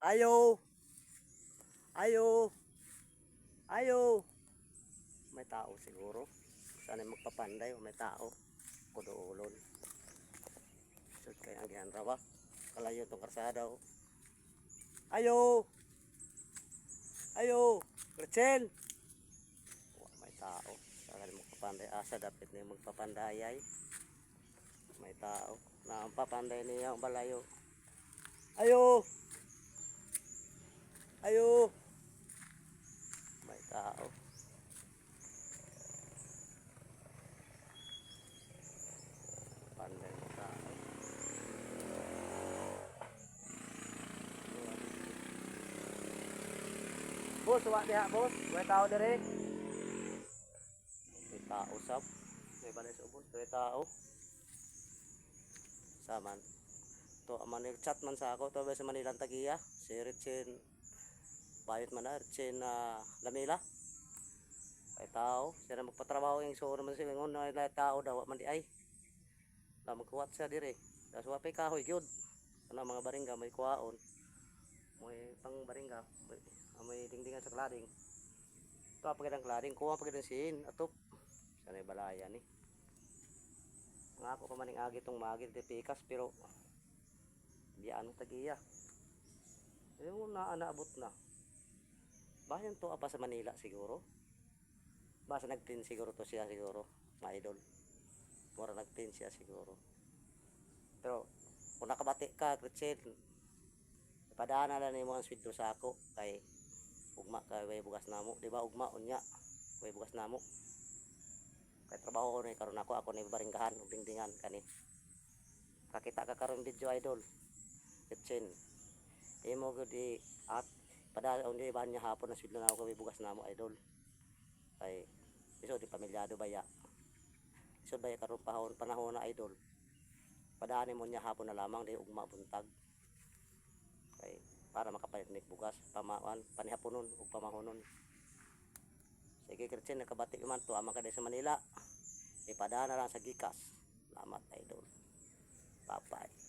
Ayo. Ayo. Ayo. May tao siguro. Sana magpapanday o may tao. Kudoolon. So kaya ang gihanrawa. Kalayo tong karsada o. Ayo. Ayo. Gretchen. May tao. Sana magpapanday. Asa dapat niya magpapandayay. May tao. Na ang papanday niya ang balayo. Ayo. Ayo. May tao. Panday mo tao. Boss, wa diha boss. May tao dire. May tao sab. May balay sa ubos. May tao. Saman. To man chat man sa ako to sa Manila Tagiya. Si Richin bayot man na Richin Lamila. May tao. Siya na magpatrabaho yung so naman sila ngon na tao daw man di ay. Na magkuwat siya dire. Das wa pay kahoy gyud. Ano mga baringga may kuwaon. May pang baringga. May dingdingan sa klading. Ito pagkadang klading kuha pagkadang sin atop. Sanay balaya ni. Nga ako kamaning agi tong magi di pikas pero biyaan ng Tagiya. Yung naabot na. Bayan to apa sa Manila siguro. Basta nagtin siguro to siya siguro, mga idol. Mura nagtin siya siguro. Pero kung nakabati ka, Gretchen, ipadaan na ni mo ang sweldo sa ako kay ugma kay way bugas namo, di ba ugma unya, way bugas namo. Kay trabaho ko ni karon ako ni baringgahan ug dingdingan kani. Kakita ka karon video idol. Gretchen. Imo gud at padala undi ba niya hapon na sweldo na ako way bugas namo idol. Kay iso di pamilyado baya. Iso baya karon panahon na idol. Padaanin mo niya hapon na lamang di ugma buntag. Kay para makapalit ni bugas pamawan panihaponon ug pamahonon. Sige Gretchen nakabati man to ama ka sa Manila. Ipadaan na lang sa Gikas. Salamat idol. Bye-bye.